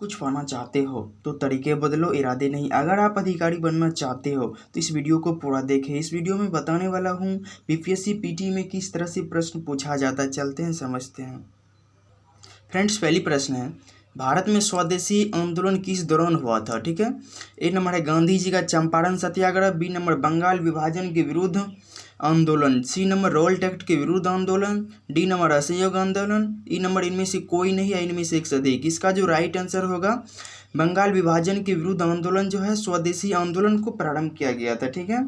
कुछ पाना चाहते हो तो तरीके बदलो, इरादे नहीं। अगर आप अधिकारी बनना चाहते हो तो इस वीडियो को पूरा देखें। इस वीडियो में बताने वाला हूँ बीपीएससी पीटी में किस तरह से प्रश्न पूछा जाता है। चलते हैं समझते हैं। फ्रेंड्स, पहली प्रश्न है, भारत में स्वदेशी आंदोलन किस दौरान हुआ था? ठीक है, ए नंबर है गांधी जी का चंपारण सत्याग्रह, बी नंबर बंगाल विभाजन के विरुद्ध आंदोलन, सी नंबर रोल्ट एक्ट के विरुद्ध आंदोलन, डी नंबर असहयोग आंदोलन, ई नंबर इनमें से कोई नहीं या इनमें से एक से अधिक। इसका जो राइट आंसर होगा, बंगाल विभाजन के विरुद्ध आंदोलन जो है स्वदेशी आंदोलन को प्रारंभ किया गया था। ठीक है,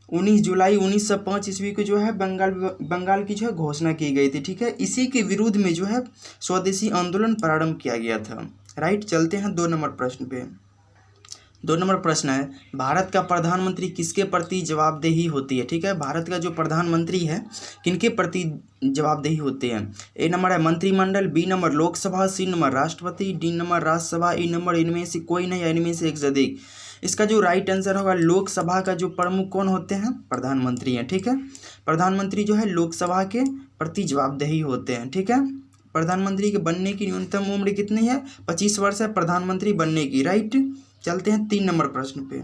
19 जुलाई 1905 ईस्वी को जो है बंगाल की जो है घोषणा की गई थी। ठीक है, इसी के विरुद्ध में जो है स्वदेशी आंदोलन प्रारंभ किया गया था। राइट, चलते हैं 2 नंबर प्रश्न पे। 2 नंबर प्रश्न है, भारत का प्रधानमंत्री किसके प्रति जवाबदेही होती है? ठीक है, भारत का जो प्रधानमंत्री है किनके प्रति जवाबदेही होते हैं? ए नंबर है मंत्रिमंडल, B number Lok Sabha, C number राष्ट्रपति, D number Rajya Sabha, E number इनमें से कोई नहीं या इनमें से एक से अधिक। इसका जो राइट आंसर होगा, लोकसभा का जो प्रमुख कौन होते हैं? प्रधानमंत्री हैं। ठीक है, प्रधानमंत्री जो है लोकसभा के प्रति जवाबदेही होते हैं। ठीक है, प्रधानमंत्री के बनने की न्यूनतम उम्र कितनी है? 25 वर्ष है प्रधानमंत्री बनने की। राइट, चलते हैं 3 नंबर प्रश्न पे।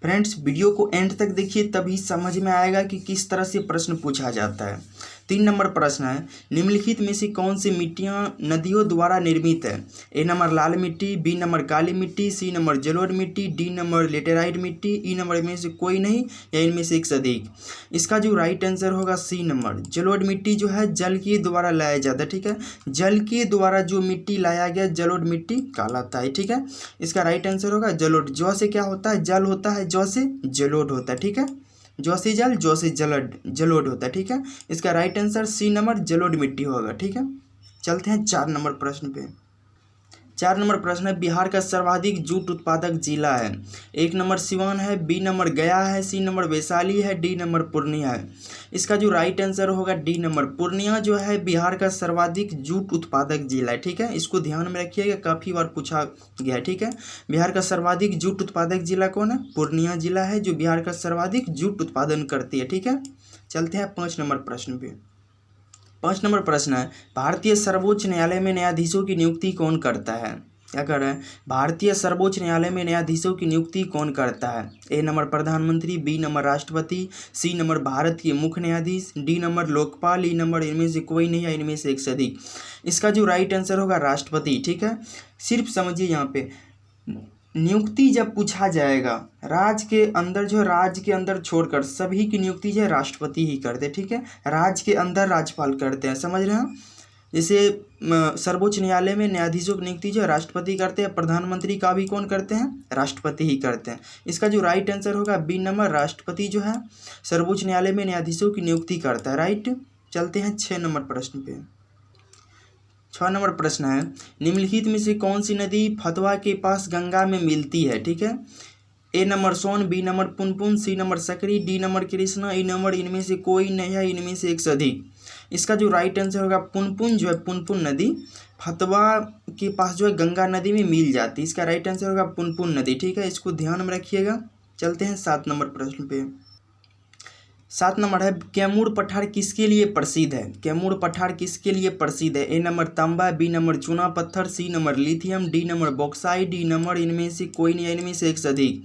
फ्रेंड्स, वीडियो को एंड तक देखिए, तभी समझ में आएगा कि किस तरह से प्रश्न पूछा जाता है। 3 नंबर प्रश्न है, निम्नलिखित में से कौन सी मिट्टियां नदियों द्वारा निर्मित है? ए नंबर लाल मिट्टी, बी नंबर काली मिट्टी, सी नंबर जलोढ़ मिट्टी, डी नंबर लेटेराइट मिट्टी, ई नंबर इनमें से कोई नहीं या इनमें से एक से अधिक। इसका जो राइट आंसर होगा, सी नंबर जलोढ़ मिट्टी जो है जल के द्वारा लाया जाता है। ठीक है, जल के द्वारा जो मिट्टी लाया गया जलोढ़ मिट्टी कहलाता है। ठीक है, इसका राइट आंसर होगा जलोढ़। जौ से क्या होता है? जल होता है, जौ से जलोढ़ होता है। ठीक है, जौ से जल, जौ से जलोढ़ होता है। ठीक है, इसका राइट आंसर सी नंबर जलोढ़ मिट्टी होगा। ठीक है, चलते हैं 4 नंबर प्रश्न पे। 4 नंबर प्रश्न है, बिहार का सर्वाधिक जूट उत्पादक जिला है? 1 नंबर सिवान है, बी नंबर गया है, सी नंबर वैशाली है, डी नंबर पूर्णिया है। इसका जो राइट आंसर होगा, डी नंबर पूर्णिया जो है बिहार का सर्वाधिक जूट उत्पादक जिला है। ठीक है, इसको ध्यान में रखिएगा, काफ़ी बार पूछा गया है। ठीक है, बिहार का सर्वाधिक जूट उत्पादक जिला कौन है? पूर्णिया जिला है, जो बिहार का सर्वाधिक जूट उत्पादन करती है। ठीक है, चलते हैं 5 नंबर प्रश्न पे। 5 नंबर प्रश्न है, भारतीय सर्वोच्च न्यायालय में न्यायाधीशों की नियुक्ति कौन करता है? क्या कर रहे हैं? भारतीय सर्वोच्च न्यायालय में न्यायाधीशों की नियुक्ति कौन करता है? ए नंबर प्रधानमंत्री, बी नंबर राष्ट्रपति, सी नंबर भारत के मुख्य न्यायाधीश, डी नंबर लोकपाल, ई नंबर इनमें से कोई नहीं या इनमें से एक से अधिक। इसका जो राइट आंसर होगा, राष्ट्रपति। ठीक है, सिर्फ समझिए यहाँ पे नियुक्ति जब पूछा जाएगा, राज्य के अंदर जो है, राज्य के अंदर छोड़कर सभी की नियुक्ति जो है राष्ट्रपति ही करते हैं। ठीक है, राज्य के अंदर राज्यपाल करते हैं, समझ रहे हैं? जैसे सर्वोच्च न्यायालय में न्यायाधीशों की नियुक्ति जो है राष्ट्रपति करते हैं, प्रधानमंत्री का भी कौन करते हैं? राष्ट्रपति ही करते हैं। इसका जो राइट आंसर होगा, बी नंबर राष्ट्रपति जो है सर्वोच्च न्यायालय में न्यायाधीशों की नियुक्ति करता है। राइट, चलते हैं 6 नंबर प्रश्न पे। 6 नंबर प्रश्न है, निम्नलिखित में से कौन सी नदी फतवा के पास गंगा में मिलती है? ठीक है, A number Son, B number Punpun, C number Sakri, D number Krishna, E number इनमें से कोई नहीं है इनमें से एक से अधिक। इसका जो राइट आंसर होगा, पुनपुन जो है, पुनपुन नदी फतवा के पास जो है गंगा नदी में मिल जाती है। इसका राइट आंसर होगा पुनपुन नदी। ठीक है, इसको ध्यान में रखिएगा। चलते हैं 7 नंबर प्रश्न पे। 7 नंबर है, कैमूर पठार किसके लिए प्रसिद्ध है? कैमूर पठार किसके लिए प्रसिद्ध है? ए नंबर तांबा, बी नंबर चूना पत्थर, C number lithium, D number bauxite, D number इनमें से कोई नहीं, इनमें से एक से अधिक।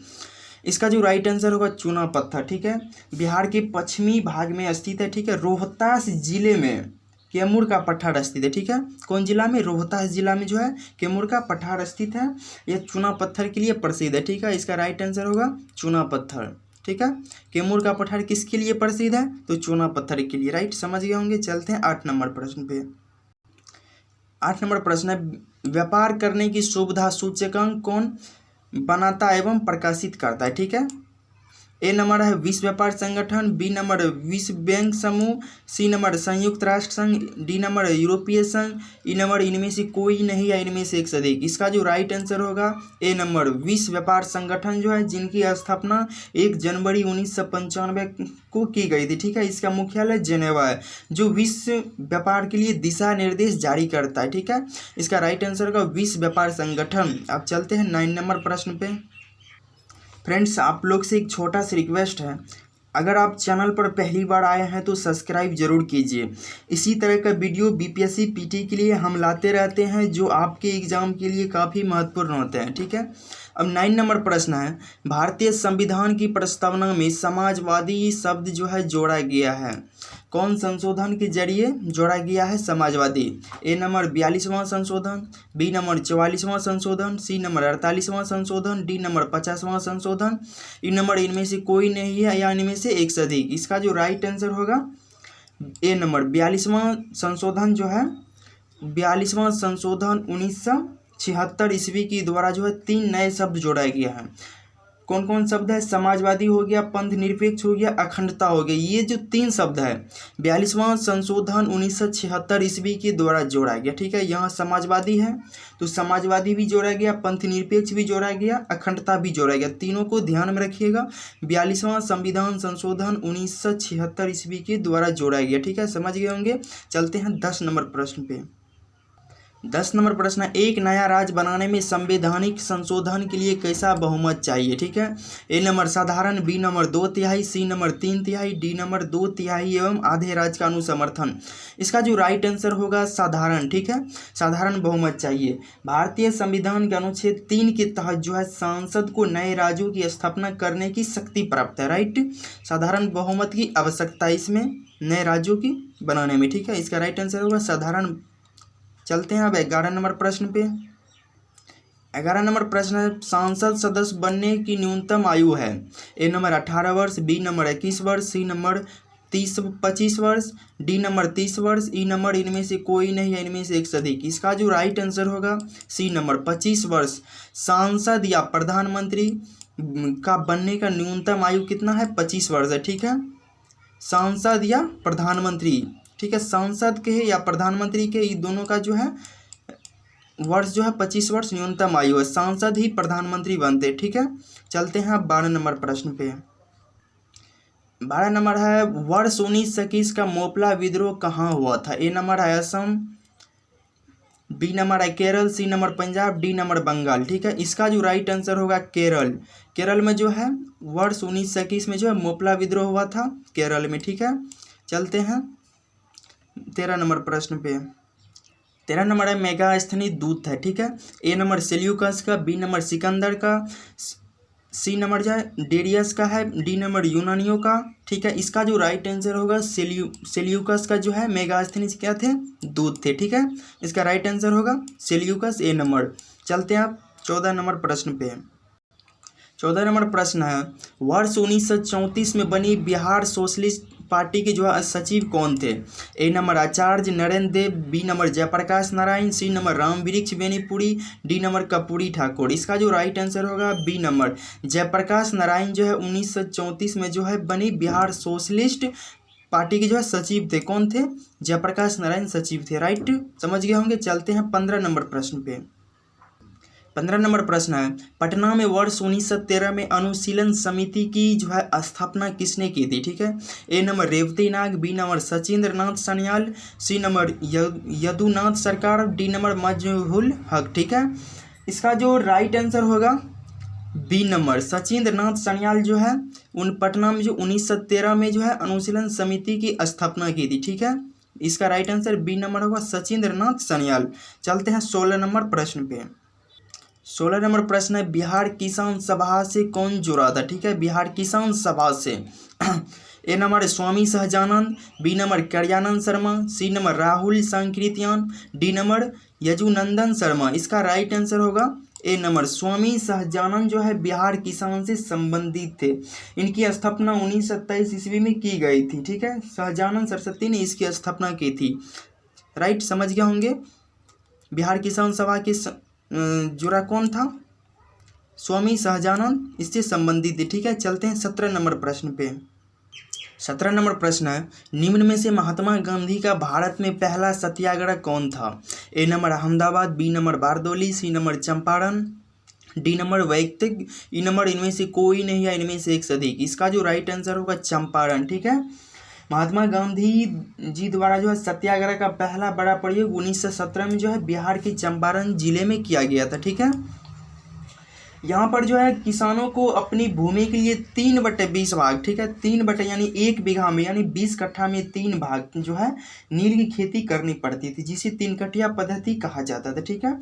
इसका जो राइट आंसर होगा, चूना पत्थर। ठीक है, बिहार के पश्चिमी भाग में स्थित है। ठीक है, रोहतास जिले में कैमूर का पठार स्थित है। ठीक है, कौन जिला में? रोहतास जिला में जो है कैमूर का पठार स्थित है। यह चूना पत्थर के लिए प्रसिद्ध है। ठीक है, इसका राइट आंसर होगा चूना पत्थर। ठीक है, कैमूर का पठार किसके लिए प्रसिद्ध है? तो चूना पत्थर के लिए। राइट, समझ गए होंगे। चलते हैं 8 नंबर प्रश्न पे। 8 नंबर प्रश्न है, व्यापार करने की सुविधा सूचकांक कौन बनाता एवं प्रकाशित करता है? ठीक है, ए नंबर है विश्व व्यापार संगठन, बी नंबर विश्व बैंक समूह, सी नंबर संयुक्त राष्ट्र संघ, डी नंबर यूरोपीय संघ, ई नंबर इनमें से कोई नहीं या इनमें से एक से अधिक। इसका जो राइट आंसर होगा, ए नंबर विश्व व्यापार संगठन जो है, जिनकी स्थापना 1 जनवरी 1995 को की गई थी। ठीक है, इसका मुख्यालय जेनेवा है, जो विश्व व्यापार के लिए दिशा निर्देश जारी करता है। ठीक है, इसका राइट आंसर होगा विश्व व्यापार संगठन। अब चलते हैं 9 नंबर प्रश्न पे। फ्रेंड्स, आप लोग से एक छोटा सा रिक्वेस्ट है, अगर आप चैनल पर पहली बार आए हैं तो सब्सक्राइब जरूर कीजिए। इसी तरह का वीडियो बीपीएससी पीटी के लिए हम लाते रहते हैं जो आपके एग्ज़ाम के लिए काफ़ी महत्वपूर्ण होते हैं। ठीक है, अब 9 नंबर प्रश्न है, भारतीय संविधान की प्रस्तावना में समाजवादी शब्द जो है जोड़ा गया है, कौन संशोधन के जरिए जोड़ा गया है? समाजवादी। ए नंबर 42वां संशोधन, बी नंबर 44वां संशोधन, सी नंबर 48वां संशोधन, डी नंबर 50वां संशोधन, इन नंबर इनमें से कोई नहीं है या इनमें से एक से अधिक। इसका जो राइट आंसर होगा ए नंबर 42वां संशोधन जो है, 42वां संशोधन 1976 ईस्वी के द्वारा जो है 3 नए शब्द जोड़ा गया है। कौन कौन शब्द है? समाजवादी हो गया, पंथ निरपेक्ष हो गया, अखंडता हो गया। ये जो 3 शब्द है 42वां संशोधन 1976 ईस्वी के द्वारा जोड़ा गया। ठीक है, यहाँ समाजवादी है तो समाजवादी भी जोड़ा गया, पंथ निरपेक्ष भी जोड़ा गया, अखंडता भी जोड़ा गया। तीनों को ध्यान में रखिएगा। 42वां संविधान संशोधन 1976 ईस्वी के द्वारा जोड़ा गया। ठीक है, समझ गए होंगे। चलते हैं 10 नंबर प्रश्न पे। 10 नंबर प्रश्न है, एक नया राज्य बनाने में संवैधानिक संशोधन के लिए कैसा बहुमत चाहिए? ठीक है, ए नंबर साधारण, B number 2/3, C number 3/3, D number 2/3 एवं आधे राज्य का अनुसमर्थन। इसका जो राइट आंसर होगा साधारण। ठीक है, साधारण बहुमत चाहिए। भारतीय संविधान के अनुच्छेद 3 के तहत जो है सांसद को नए राज्यों की स्थापना करने की शक्ति प्राप्त है। राइट, साधारण बहुमत की आवश्यकता इसमें नए राज्यों की बनाने में। ठीक है, इसका राइट आंसर होगा साधारण। चलते हैं अब 11 नंबर प्रश्न पे। 11 नंबर प्रश्न है, सांसद सदस्य बनने की न्यूनतम आयु है। ए नंबर 18 वर्ष, बी नंबर 21 वर्ष, सी नंबर 25 वर्ष, डी नंबर 30 वर्ष, ई नंबर इनमें से कोई नहीं है इनमें से एक से अधिक। इसका जो राइट आंसर होगा सी नंबर 25 वर्ष। सांसद या प्रधानमंत्री का बनने का न्यूनतम आयु कितना है? 25 वर्ष है। ठीक है, सांसद या प्रधानमंत्री। ठीक है, सांसद के या प्रधानमंत्री के ये दोनों का जो है वर्ष जो है 25 वर्ष न्यूनतम आयु है। सांसद ही प्रधानमंत्री बनते। ठीक है, चलते हैं अब 12 नंबर प्रश्न पे। 12 नंबर है, वर्ष 1921 का मोपला विद्रोह कहाँ हुआ था? ए नंबर है असम, बी नंबर है Kerala, C number Punjab, D number Bengal. ठीक है, इसका जो राइट आंसर होगा केरल। केरल में जो है वर्ष 1921 में जो है मोपला विद्रोह हुआ था केरल में। ठीक है, चलते हैं 13 नंबर प्रश्न पे। 13 नंबर है, मेगास्थनीय दूत है। ठीक है, ए नंबर सेल्यूकस का, बी नंबर सिकंदर का, सी नंबर जो है डेरियस का है, डी नंबर यूनानियों का। ठीक है, इसका जो राइट आंसर होगा सेल्यूकस का जो है मेगास्थनीय क्या थे? दूत थे। ठीक है, इसका राइट आंसर होगा सेल्यूकस, ए नंबर। चलते हैं आप 14 नंबर प्रश्न पे। 14 नंबर प्रश्न है, वर्ष 1934 में बनी बिहार सोशलिस्ट पार्टी के जो है सचिव कौन थे? A number Acharya Narendra Dev, B number Jayaprakash Narayan, C number Ram Vriksh Benipuri, D number Karpoori Thakur. इसका जो राइट आंसर होगा बी नंबर जयप्रकाश नारायण जो है 1934 में जो है बनी बिहार सोशलिस्ट पार्टी के जो है सचिव थे। कौन थे? जयप्रकाश नारायण सचिव थे। राइट, समझ गए होंगे। चलते हैं 15 नंबर प्रश्न पे। 15 नंबर प्रश्न है, पटना में वर्ष 1913 में अनुशीलन समिति की जो है स्थापना किसने की थी? ठीक है, A number Revati Nag, B number Sachindra Nath Sanyal, C number Yadunath सरकार, डी नंबर मजहुल हक। ठीक है, इसका जो राइट आंसर होगा बी नंबर सचिंद्र नाथ सन्याल जो है उन पटना में जो 1913 में जो है अनुशीलन समिति की स्थापना की थी। ठीक है, इसका राइट आंसर बी नंबर होगा सचिंद्र नाथ सन्याल। चलते हैं 16 नंबर प्रश्न पे। 16 नंबर प्रश्न है, बिहार किसान सभा से कौन जुड़ा था? ठीक है, बिहार किसान सभा से A number Swami Sahajanand, B number Kalyanand Sharma, C number Rahul Sankrityayan, D number Yadunandan Sharma. इसका राइट आंसर होगा ए नंबर स्वामी सहजानंद जो है बिहार किसान से संबंधित थे। इनकी स्थापना 1927 ईस्वी में की गई थी। ठीक है, सहजानंद सरस्वती ने इसकी स्थापना की थी। राइट, समझ गए होंगे। बिहार किसान सभा के जुड़ा कौन था? स्वामी सहजानंद इससे संबंधित है। ठीक है, चलते हैं 17 नंबर प्रश्न पे। 17 नंबर प्रश्न है, निम्न में से महात्मा गांधी का भारत में पहला सत्याग्रह कौन था? A number Ahmedabad, B number Bardoli, C number Champaran, D number वैयक्तिक, ई नंबर इनमें से कोई नहीं है इनमें से एक से अधिक। इसका जो राइट आंसर होगा चंपारण। ठीक है, महात्मा गांधी जी द्वारा जो है सत्याग्रह का पहला बड़ा प्रयोग 1917 में जो है बिहार के चंपारण जिले में किया गया था। ठीक है, यहाँ पर जो है किसानों को अपनी भूमि के लिए 3/20 भाग, ठीक है, 3 यानी 1 बीघा में यानी 20 कट्ठा में 3 भाग जो है नील की खेती करनी पड़ती थी, जिसे 3 कट्ठिया पद्धति कहा जाता था। ठीक है,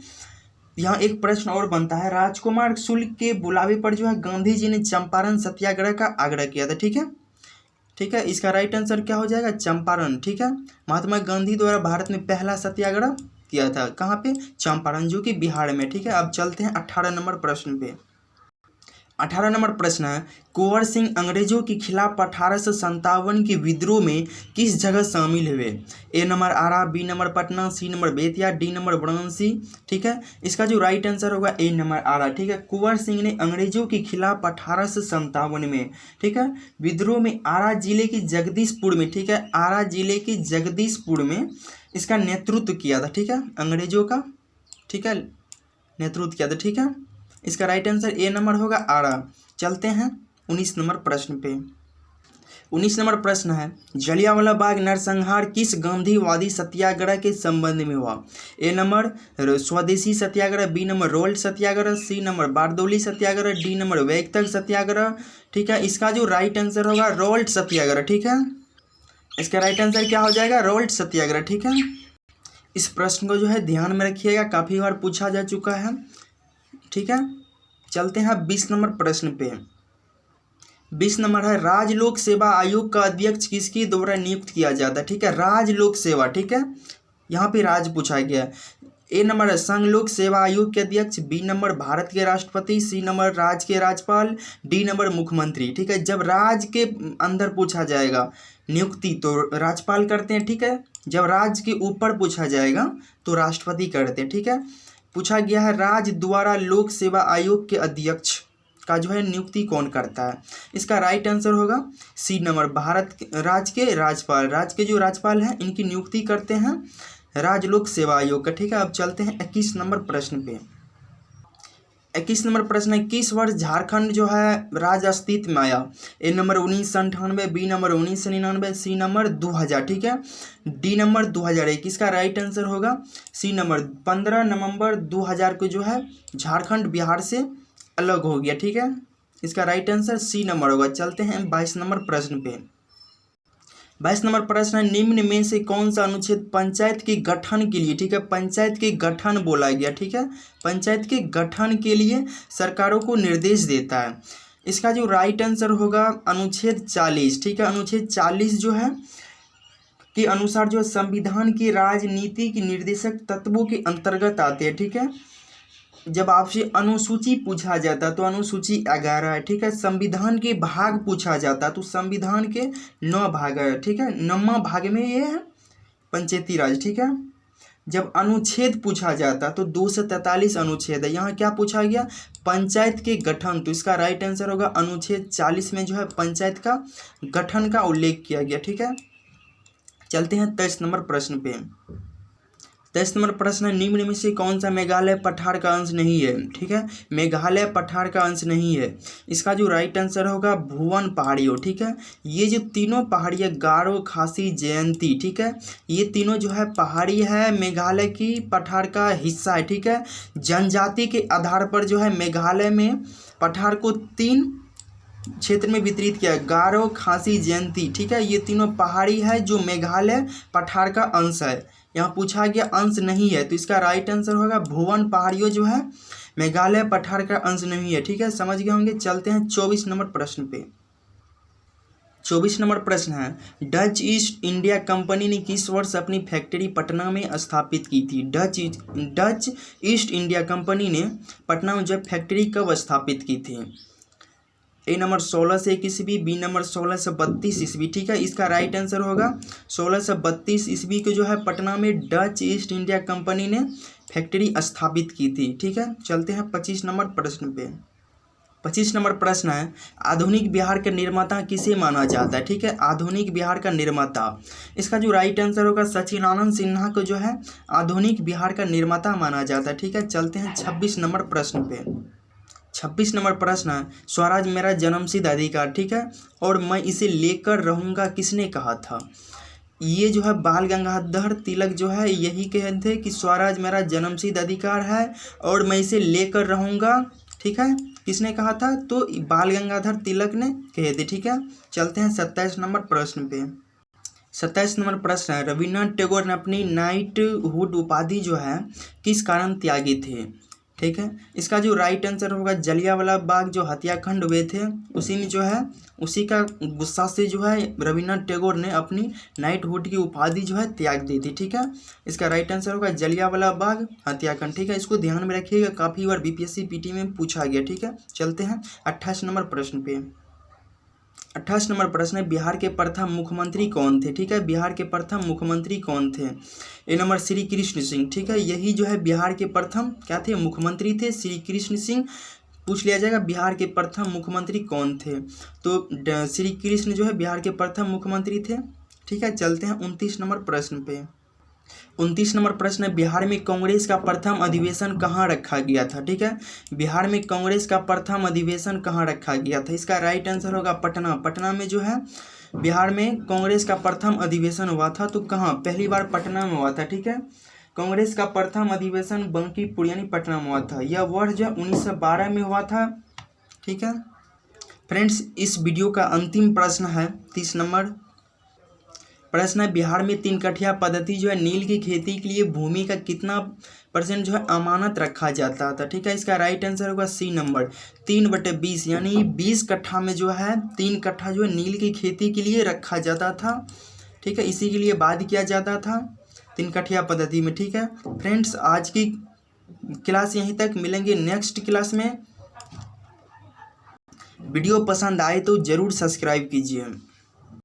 यहाँ एक प्रश्न और बनता है, राजकुमार शुक्ल के बुलावे पर जो है गांधी जी ने चंपारण सत्याग्रह का आग्रह किया था। ठीक है, इसका राइट आंसर क्या हो जाएगा, चंपारण। ठीक है, महात्मा गांधी द्वारा भारत में पहला सत्याग्रह किया था, कहाँ पे, चंपारण, जो कि बिहार में। ठीक है, अब चलते हैं 18 नंबर प्रश्न पे। 18 नंबर प्रश्न है, कुंवर सिंह अंग्रेजों के खिलाफ 1857 के विद्रोह में किस जगह शामिल हुए? A number Arrah, B number Patna, C number Bettiah, D number Varanasi. ठीक है, इसका जो राइट आंसर होगा ए नंबर आरा। ठीक है, कुंवर सिंह ने अंग्रेजों के खिलाफ 1857 में, ठीक है, विद्रोह में आरा जिले की जगदीशपुर में, ठीक है, आरा जिले की जगदीशपुर में इसका नेतृत्व किया था। ठीक है, अंग्रेजों का, ठीक है, नेतृत्व किया था। ठीक है, इसका राइट आंसर ए नंबर होगा आरा। चलते हैं 19 नंबर प्रश्न पे। 19 नंबर प्रश्न है, जलियांवाला बाग नरसंहार किस गांधीवादी सत्याग्रह के संबंध में हुआ? ए नंबर स्वदेशी सत्याग्रह, बी नंबर रोल्ट सत्याग्रह, सी नंबर बारदौली सत्याग्रह, डी नंबर वैक्तक सत्याग्रह। ठीक है, इसका जो राइट आंसर होगा रोल्ट सत्याग्रह। ठीक है, इसका राइट आंसर क्या हो जाएगा, रोल्ट सत्याग्रह। ठीक है, इस प्रश्न को जो है ध्यान में रखिएगा, काफ़ी बार पूछा जा चुका है। ठीक है, चलते हैं 20 नंबर प्रश्न पे। 20 नंबर है, राज लोक सेवा आयोग का अध्यक्ष किसके द्वारा नियुक्त किया जाता है? ठीक है, राज लोक सेवा, ठीक है, यहाँ पे राज पूछा गया है। ए नंबर है संघ लोक सेवा आयोग के अध्यक्ष, बी नंबर भारत के राष्ट्रपति, सी नंबर राज्य के राज्यपाल, डी नंबर मुख्यमंत्री। ठीक है, जब राज्य के अंदर पूछा जाएगा नियुक्ति तो राज्यपाल करते हैं। ठीक है, जब राज्य के ऊपर पूछा जाएगा तो राष्ट्रपति करते हैं। ठीक है, पूछा गया है राज्य द्वारा लोक सेवा आयोग के अध्यक्ष का जो है नियुक्ति कौन करता है? इसका राइट आंसर होगा सी नंबर भारत राज्य के राज्यपाल। राज्य के जो राज्यपाल हैं इनकी नियुक्ति करते हैं राज्य लोक सेवा आयोग का। ठीक है, अब चलते हैं 21 नंबर प्रश्न पे। 21 नंबर प्रश्न है, किस वर्ष झारखंड जो है राज्य अस्तित्व में आया? A number 1998, B number 1999, C number 2000। ठीक है, डी नंबर 2001। इसका राइट आंसर होगा सी नंबर 15 नवंबर 2000 को जो है झारखंड बिहार से अलग हो गया। ठीक है, इसका राइट आंसर सी नंबर होगा। चलते हैं 22 नंबर प्रश्न पे। 22 नंबर प्रश्न है, निम्न में से कौन सा अनुच्छेद पंचायत के गठन के लिए, ठीक है, पंचायत के गठन बोला गया, ठीक है, पंचायत के गठन के लिए सरकारों को निर्देश देता है? इसका जो राइट आंसर होगा अनुच्छेद 40। ठीक है, अनुच्छेद 40 जो है के अनुसार जो संविधान की राजनीति की निर्देशक तत्वों के अंतर्गत आते हैं। ठीक है, जब आपसे अनुसूची पूछा जाता तो अनुसूची 11 है। ठीक है, संविधान के भाग पूछा जाता तो संविधान के 9 भाग है। ठीक है, 9वां भाग में ये है पंचायती राज। ठीक है, जब अनुच्छेद पूछा जाता तो 243 अनुच्छेद है। यहाँ क्या पूछा गया, पंचायत के गठन, तो इसका राइट आंसर होगा अनुच्छेद 40 में जो है पंचायत का गठन का उल्लेख किया गया। ठीक है, चलते हैं 23 नंबर प्रश्न पे। 23 नंबर प्रश्न है, निम्न में से कौन सा मेघालय पठार का अंश नहीं है? ठीक है, मेघालय पठार का अंश नहीं है। इसका जो राइट आंसर होगा भुवन पहाड़ियों। ठीक है, ये जो तीनों पहाड़ी है गारो, खासी, जयंती, ठीक है, ये तीनों जो है पहाड़ी है, मेघालय की पठार का हिस्सा है। ठीक है, जनजाति के आधार पर जो है मेघालय में पठार को 3 क्षेत्र में वितरित किया है, गारो, खासी, जयंती। ठीक है, ये तीनों पहाड़ी है जो मेघालय पठार का अंश है। यहाँ पूछा गया अंश नहीं है तो इसका राइट आंसर होगा भुवन पहाड़ियों जो है मेघालय पठार का अंश नहीं है। ठीक है, समझ गए होंगे। चलते हैं 24 नंबर प्रश्न पे। 24 नंबर प्रश्न है, डच ईस्ट इंडिया कंपनी ने किस वर्ष अपनी फैक्ट्री पटना में स्थापित की थी? डच ईस्ट इंडिया कंपनी ने पटना में जब फैक्ट्री कब स्थापित की थी? ए नंबर 1601 ईस्वी, बी नंबर 1632 ईस्वी। ठीक है, इसका राइट आंसर होगा 1632 ईस्वी को जो है पटना में डच ईस्ट इंडिया कंपनी ने फैक्ट्री स्थापित की थी। ठीक है, चलते हैं 25 नंबर प्रश्न पे। 25 नंबर प्रश्न है, आधुनिक बिहार के निर्माता किसे माना जाता है? ठीक है, आधुनिक बिहार का निर्माता, इसका जो राइट आंसर होगा सचिदानंद सिन्हा को जो है आधुनिक बिहार का निर्माता माना जाता है। ठीक है, चलते हैं 26 नंबर प्रश्न पे। 26 नंबर प्रश्न है, स्वराज मेरा जन्मसिद्ध अधिकार, ठीक है, और मैं इसे लेकर रहूँगा किसने कहा था? ये जो है बाल गंगाधर तिलक जो है यही कहते थे कि स्वराज मेरा जन्मसिद्ध अधिकार है और मैं इसे लेकर रहूँगा ठीक है, किसने कहा था? तो बाल गंगाधर तिलक ने कहे थे। ठीक है, चलते हैं 27 नंबर प्रश्न पे। 27 नंबर प्रश्न है, रविन्द्रनाथ टैगोर ने अपनी नाइटहुड उपाधि जो है किस कारण त्यागी थे? ठीक है, इसका जो राइट आंसर होगा जलियांवाला बाग जो हत्याकांड हुए थे उसी में जो है उसी का गुस्सा से जो है रविन्द्रनाथ टैगोर ने अपनी नाइटहुड की उपाधि जो है त्याग दी थी। ठीक है, इसका राइट आंसर होगा जलियांवाला बाग हत्याकांड। ठीक है, इसको ध्यान में रखिएगा, काफ़ी बार बीपीएससी पीटी में पूछा गया। ठीक है, चलते हैं 28 नंबर प्रश्न पे। 28 नंबर प्रश्न है, बिहार के प्रथम मुख्यमंत्री कौन थे? ठीक है, बिहार के प्रथम मुख्यमंत्री कौन थे? A number Shri Krishna Singh. ठीक है, यही जो है बिहार के प्रथम क्या थे? मुख्यमंत्री थे, श्री कृष्ण सिंह। पूछ लिया जाएगा बिहार के प्रथम मुख्यमंत्री कौन थे, तो श्री कृष्ण जो है बिहार के प्रथम मुख्यमंत्री थे। ठीक है, चलते हैं 29 नंबर प्रश्न पे। 29 नंबर प्रश्न है, बिहार में कांग्रेस का प्रथम अधिवेशन कहाँ रखा गया था? ठीक है, बिहार में कांग्रेस का प्रथम अधिवेशन कहाँ रखा गया था? इसका राइट आंसर होगा पटना। पटना में जो है बिहार में कांग्रेस का प्रथम अधिवेशन हुआ था, तो कहाँ? पहली बार पटना में हुआ था। ठीक है, कांग्रेस का प्रथम अधिवेशन बंकीपुर यानी पटना में हुआ था। यह वर्ष जो 1912 में हुआ था। ठीक है फ्रेंड्स, इस वीडियो का अंतिम प्रश्न है 30 नंबर प्रश्न है, बिहार में 3 कठिया पद्धति जो है नील की खेती के लिए भूमि का कितना % जो है अमानत रखा जाता था? ठीक है, इसका राइट आंसर होगा सी नंबर 3/20 यानी 20 कट्ठा में जो है 3 कट्ठा जो है नील की खेती के लिए रखा जाता था। ठीक है, इसी के लिए वाद किया जाता था 3 कठिया पद्धति में। ठीक है फ्रेंड्स, आज की क्लास यहीं तक, मिलेंगे नेक्स्ट क्लास में। वीडियो पसंद आए तो ज़रूर सब्सक्राइब कीजिए।